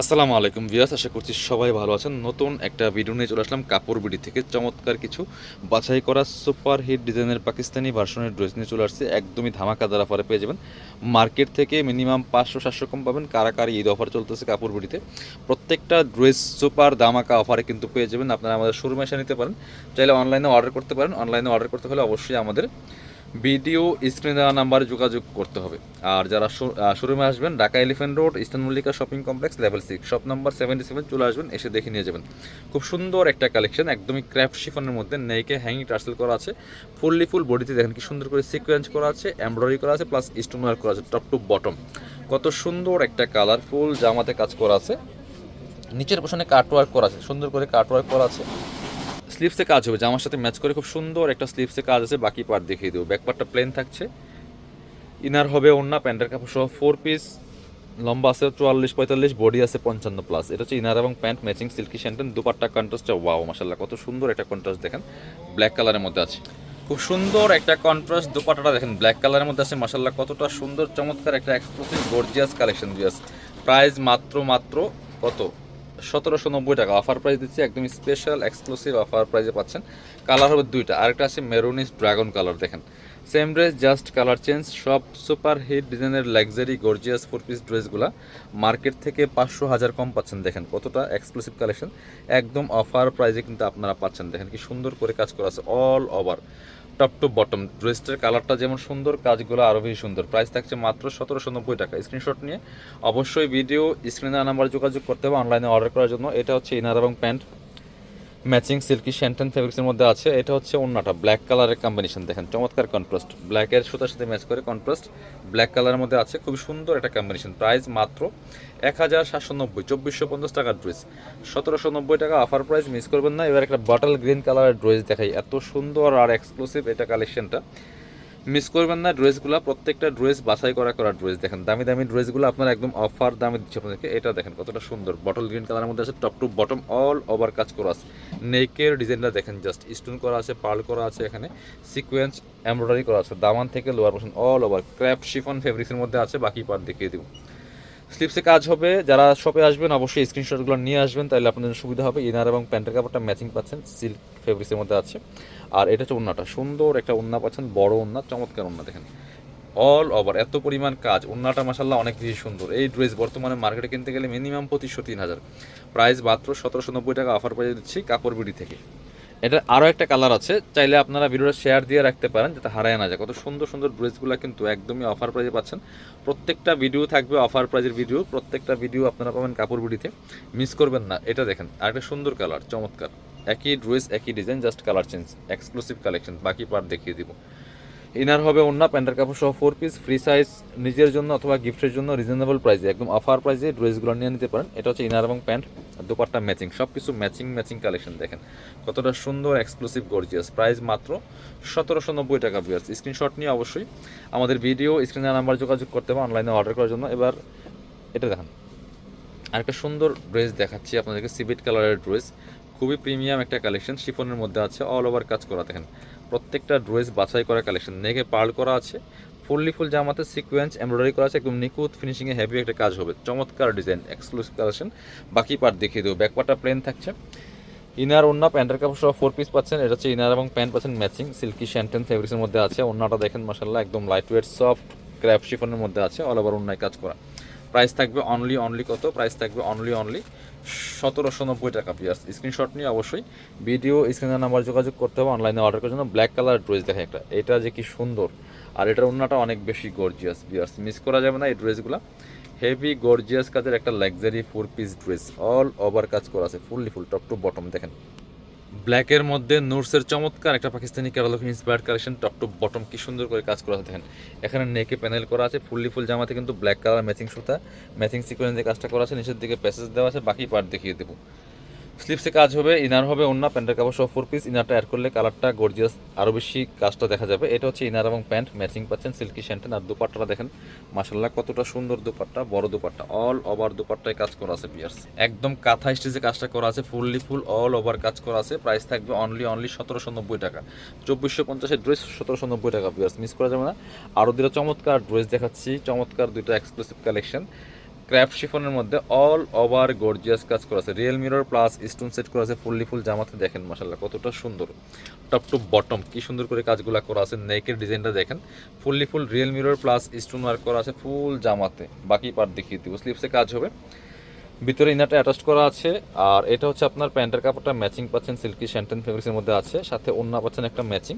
আসসালামু আলাইকুম ভিউয়ার্স, আশা করছি সবাই ভালো আছেন। নতুন একটা ভিডিও নিয়ে চলে আসলাম কাপড় বিডি থেকে। চমৎকার কিছু বাছাই করা সুপার হিট ডিজাইনের পাকিস্তানি ভার্সনের ড্রেস নিয়ে চলে আসছে। একদমই ধামাকাদার অফারে পেয়ে যাবেন। মার্কেট থেকে মিনিমাম 500-700 কম পাবেন। কারাকারি ঈদ অফার চলতেছে কাপড় বিডিতে। প্রত্যেকটা ড্রেস সুপার ধামাকা অফারে কিন্তু পেয়ে যাবেন। আপনারা আমাদের শোরুমে এসে নিতে পারেন, চাইলে অনলাইনে অর্ডার করতে পারেন। অনলাইনে অর্ডার করতে হলে অবশ্যই আমাদের ভিডিও স্ক্রিনে দেওয়া নাম্বারে যোগাযোগ করতে হবে। আর যারা শোরুমে আসবেন, Dhaka elephant road, eastern Mallika shopping complex, level 6, shop number 77 চলে আসবেন, এসে দেখে নিয়ে যাবেন। খুব সুন্দর একটা কালেকশন, একদমই ক্র্যাফট শিফনের মধ্যে নেইকে হ্যাঙ্গিং টার্সেল করা আছে। ফুল বডিতে দেখেন কি সুন্দর করে সিকোয়েন্স করা আছে, এমব্রয়ডারি করা আছে, প্লাস স্টোন ওয়ার্ক করা আছে টপ টু বটম। কত সুন্দর একটা কালারফুল জামাতে কাজ করা আছে। নিচের পোশনে কাট ওয়ার্ক করা আছে, সুন্দর করে কাট ওয়ার্ক করা আছে। স্লিভসে কাজ হবে, জামার সাথে ম্যাচ করে খুব সুন্দর একটা স্লিভসে কাজ আছে। বাকি পার্ট দেখিয়ে দেবো। ব্যাক পার্টটা প্লেন থাকছে। ইনার হবে ওড়না, প্যান্টের কাপড় সহ 4 পিস। লম্বা আছে 44-45, বডি আছে 55+। এটা হচ্ছে ইনার এবং pant matching silky shantoon. Dupatta কন্ট্রাস্টটা ওয়াও মাশাআল্লাহ, কত সুন্দর একটা কন্ট্রাস্ট দেখেন, ব্ল্যাক কালারের মধ্যে আছে। খুব সুন্দর একটা কন্ট্রাস্ট দুপাট্টাটা দেখেন, ব্ল্যাক কালারের মধ্যে আছে। মাশাআল্লাহ কতটা সুন্দর চমৎকার একটা এক্সক্লুসিভ গর্জিয়াস কালেকশন দিয়েছ। প্রাইস মাত্র কত, 1790 টাকা অফার প্রাইস দিচ্ছি। একদম স্পেশাল এক্সক্লুসিভ অফার প্রাইসে পাচ্ছেন। কালার হবে দুইটা, আরেকটা আছে মেরুনিস ড্রাগন কালার। দেখেন same dress, just colour change. সব সুপার হিট ডিজাইনের লাক্সারি গর্জিয়াস 4 পিস ড্রেসগুলো মার্কেট থেকে 500-1000 কম পাচ্ছেন। দেখেন কতটা এক্সক্লুসিভ কালেকশন, একদম অফার প্রাইসে কিন্তু আপনারা পাচ্ছেন। দেখেন কি সুন্দর করে কাজ করা আছে all over top to bottom. ড্রেসটার কালারটা যেমন সুন্দর, কাজগুলো আরও বেশি সুন্দর। প্রাইস থাকছে মাত্র 1790 টাকা। স্ক্রিনশট নিয়ে অবশ্যই ভিডিও স্ক্রিনে নাম্বার যোগাযোগ করতে হবে অনলাইনে অর্ডার করার জন্য। এটা হচ্ছে ইনার এবং প্যান্ট ম্যাচিং সিল্কি শ্যান্টেন ফেব্রিক্সের মধ্যে আছে। এটা হচ্ছে ওড়নাটা, ব্ল্যাক কালারের কম্বিনেশন দেখেন, চমৎকার কন্ট্রাস্ট। ব্ল্যাকের সুতার সাথে ম্যাচ করে কন্ট্রাস্ট ব্ল্যাক কালারের মধ্যে আছে, খুবই সুন্দর একটা কম্বিনেশন। প্রাইস মাত্র 1790, 2450 টাকার ড্রেস। 1790 টাকা অফার প্রাইস, মিস করবেন না। এবার একটা বটল গ্রিন কালারের ড্রেস দেখাই, এত সুন্দর আর এক্সক্লুসিভ এটা কালেকশনটা, মিস করবেন না। ড্রেসগুলো প্রত্যেকটা ড্রেস বাছাই করা ড্রেস দেখেন, দামি ড্রেসগুলো আপনার একদম অফার দামে দিচ্ছে আপনাদেরকে। এটা দেখেন কতটা সুন্দর, বটল গ্রিন কালারের মধ্যে আছে, top to bottom all over কাজ করা আছে। নেকের ডিজাইনটা দেখেন, জাস্ট স্টোন করা আছে, পার্ল করা আছে, এখানে সিকোয়েন্স এমব্রয়ডারি করা আছে। দামান থেকে lower portion all over craft chiffon ফেব্রিক্সের মধ্যে আছে। বাকি পার্ট দেখিয়ে দেবো। স্লিপসে কাজ হবে। যারা শপে আসবেন অবশ্যই স্ক্রিনশটগুলো নিয়ে আসবেন, তাহলে আপনাদের সুবিধা হবে। ইনার এবং প্যান্টের কাপড়টা ম্যাচিং পাচ্ছেন, সিল্ক ফেব্রিক্সের মধ্যে আছে। আর এটা হচ্ছে ওড়নাটা, সুন্দর একটা ওড়না পাচ্ছেন, বড় ওড়না, চমৎকার ওড়না দেখেন অল ওভার এত পরিমাণ কাজ। ওড়নাটা মাসাল্লাহ অনেক বেশি সুন্দর। এই ড্রেস বর্তমানে মার্কেটে কিনতে গেলে মিনিমাম 2500-3000। প্রাইস মাত্র 1790 টাকা অফার প্রাইসে দিচ্ছি কাপড় বিডি থেকে। এটা আরও একটা কালার আছে, চাইলে আপনারা ভিডিওটা শেয়ার দিয়ে রাখতে পারেন যাতে হারায় না যায়। কত সুন্দর সুন্দর ড্রেসগুলো কিন্তু একদমই অফার প্রাইসে পাচ্ছেন। প্রত্যেকটা ভিডিও থাকবে অফার প্রাইজের ভিডিও, প্রত্যেকটা ভিডিও আপনারা পাবেন কাপড় বিডিতে, মিস করবেন না। এটা দেখেন আরেকটা সুন্দর কালার, চমৎকার। একই ড্রেস একই design, just colour change, exclusive collection. বাকি পার্ট দেখিয়ে দিব। ইনার হবে ওড়না, প্যান্টের কাপড় সহ 4 পিস, ফ্রি সাইজ, নিজের জন্য অথবা গিফটের জন্য রিজনেবল প্রাইসে, একদম অফার প্রাইসে ড্রেসগুলো নিয়ে নিতে পারেন। এটা হচ্ছে ইনার এবং প্যান্ট, দুপাট্টা ম্যাচিং, সব কিছু ম্যাচিং কালেকশন দেখেন কতটা সুন্দর এক্সক্লুসিভ গর্জিয়াস। প্রাইস মাত্র 1790 টাকা। ভিউয়ার্স স্ক্রিনশট নিয়ে অবশ্যই আমাদের ভিডিও স্ক্রিনের নাম্বার যোগাযোগ করতে হবে অনলাইনে অর্ডার করার জন্য। এবার এটা দেখেন আরেকটা সুন্দর ড্রেস দেখাচ্ছি আপনাদেরকে, সিভিট কালারের ড্রেস, খুবই প্রিমিয়াম একটা কালেকশন, শিফনের মধ্যে আছে, অল ওভার কাজ করা। দেখেন প্রত্যেকটা ড্রেস বাছাই করা কালেকশন, নেকে পার্ল করা আছে, ফুল জামাতে সিকোয়েন্স এমব্রয়ডারি করা আছে, একদম নিখুঁত ফিনিশিংয়ে হেভি একটা কাজ হবে, চমৎকার ডিজাইন, এক্সক্লুসিভ কালেকশন। বাকি পার্ট দেখিয়ে দেবো। ব্যাক পার্টটা প্লেন থাকছে। ইনার ওড়না, প্যান্টের কাপড় সহ 4 পিস পাচ্ছেন। এটা হচ্ছে ইনার এবং প্যান্ট পাচ্ছেন ম্যাচিং, সিল্কি শ্যান্টেন ফেব্রিক্সের মধ্যে আছে। ওড়নাটা দেখেন মাশাআল্লাহ একদম লাইট ওয়েট সফট ক্র্যাফট শিফনের মধ্যে আছে, অল ওভার ওড়নায় কাজ করা। প্রাইস থাকবে অনলি কত, প্রাইস থাকবে অনলি 1790 টাকা। পিয়ার্স স্ক্রিনশট নিয়ে অবশ্যই ভিডিও স্ক্রিনের নাম্বার যোগাযোগ করতে হবে অনলাইনে অর্ডার করার জন্য। ব্ল্যাক কালার ড্রেস দেখেন একটা, এটা যে কি সুন্দর, আর এটার ওড়নাটা অনেক বেশি গর্জিয়াস। পিয়ার্স মিস করা যাবে না এই ড্রেসগুলো, হেভি গর্জিয়াস কাজের একটা luxury 4 piece dress, all over কাজ করা আছে, ফুল টপ টু বটম। দেখেন ব্ল্যাকের মধ্যে নুটসের চমৎকার একটা Pakistani catalogue inspired collection, top to bottom কি সুন্দর করে কাজ করা আছে। দেখেন এখানে নেকে প্যানেল করা আছে, ফুল জামাতে কিন্তু ব্ল্যাক কালার ম্যাচিং সুতা, ম্যাচিং সিকোয়েন্সে কাজটা করা আছে, নিচের দিকে প্যাসেজ দেওয়া আছে। বাকি পার্ট দেখিয়ে দেবো। স্লিপসে কাজ হবে, ইনার হবে ওড়না, প্যান্টের কাপড় সহ 4 পিস। ইনারটা অ্যাড করলে কালারটা গর্জিয়াস আরও বেশি কাজটা দেখা যাবে। এটা হচ্ছে ইনার এবং প্যান্ট ম্যাচিং পাচ্ছেন, সিল্কি শ্যান্টেন। আর দুপাট্টাটা দেখেন মাশাআল্লাহ কতটা সুন্দর দুপাট্টা, বড় দুপাট্টা, অল ওভার দুপাট্টায় কাজ করা আছে। পিয়ার্স একদম কাঁথা স্টিচে কাজটা করা আছে, ফুল অল ওভার কাজ করা আছে। প্রাইস থাকবে অনলি 1790 টাকা। 2450-এর ড্রেস 1790 টাকা। পিয়ার্স মিস করা যাবে না। আরও দুটো চমৎকার ড্রেস দেখাচ্ছি, চমৎকার দুটো এক্সক্লুসিভ কালেকশন। ক্র্যাপ শিফনের মধ্যে অল ওভার গর্জিয়াস কাজ করা আছে, real mirror plus stone set করা আছে, ফুললি ফুল জামাতে দেখেন মাশাল্লাহ কতটা সুন্দর, টপ টু বটম কি সুন্দর করে কাজগুলো করা আছে, নেকের ডিজাইনটা দেখেন, fully full real mirror plus stone work করা আছে ফুল জামাতে, বাকি পার্ট দেখিয়ে দিব, স্লিপসে কাজ হবে, ভিতরে ইনারটা অ্যাটাচ করা আছে। আর এটা হচ্ছে আপনার প্যান্টের কাপড়টা ম্যাচিং পাচ্ছেন, সিল্কি শ্যান্টেন ফেব্রিক্সের মধ্যে আছে, সাথে ওন্না পাচ্ছেন একটা ম্যাচিং,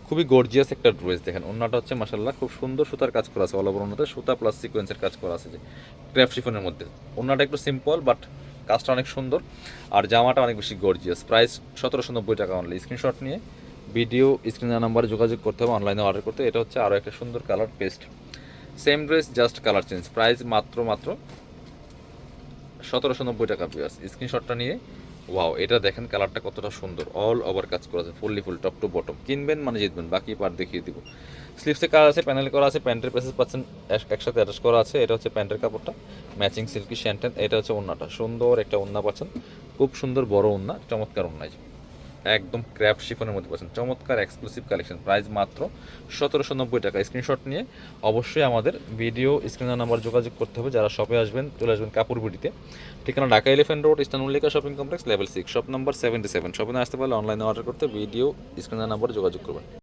খুবই গর্জিয়াস একটা ড্রেস দেখেন। ওন্নাটা হচ্ছে মাশাল্লাহ খুব সুন্দর সুতার কাজ করা আছে, অল ওভার ওন্নাতে সুতা প্লাস সিকোয়েন্সের কাজ করা আছে, যে ক্র্যাপ শিফনের মধ্যে। ওন্নাটা একটু সিম্পল বাট কাজটা অনেক সুন্দর, আর জামাটা অনেক বেশি গর্জিয়াস। প্রাইস 1790 টাকা অনলি। স্ক্রিনশট নিয়ে ভিডিও স্ক্রিনের নাম্বারে যোগাযোগ করতে হবে, অনলাইনে অর্ডার করতে। এটা হচ্ছে আরও একটা সুন্দর colour paste, same dress just colour change, price মাত্র 1790 টাকা পিয়াস। স্ক্রিনশটটা নিয়ে ওয়াও, এটা দেখেন কালারটা কতটা সুন্দর, অল ওভার কাজ করা আছে, fully full top to bottom, কিনবেন মানে জিতবেন, বাকি পার্ট দেখিয়ে দিব। স্লিপসে কাজ আছে, প্যানেল করা আছে, প্যান্টের প্যাসেজ পাচ্ছেন একসাথে অ্যাটাচ করা আছে। এটা হচ্ছে প্যান্টের কাপড়টা ম্যাচিং সিল্কি শ্যান্টেন, এটা হচ্ছে ওন্নাটা, সুন্দর একটা ওন্না পাচ্ছেন, খুব সুন্দর বড় ওন্না, চমৎকার ওন্না, একদম ক্র্যাপ শিফনের মধ্যে পাচ্ছেন, চমৎকার এক্সক্লুসিভ কালেকশন, প্রাইস মাত্র 1790 টাকা। স্ক্রিনশট নিয়ে অবশ্যই আমাদের ভিডিও স্ক্রিনের নাম্বার যোগাযোগ করতে হবে। যারা শপে আসবেন চলে আসবেন কাপড় বিডিতে, ঠিকানা Dhaka elephant road, eastern Mallika shopping complex, level 6, shop number 77। শপে না আসতে পারলে অনলাইনে অর্ডার করতে ভিডিও স্ক্রিনের নাম্বারে যোগাযোগ করবেন।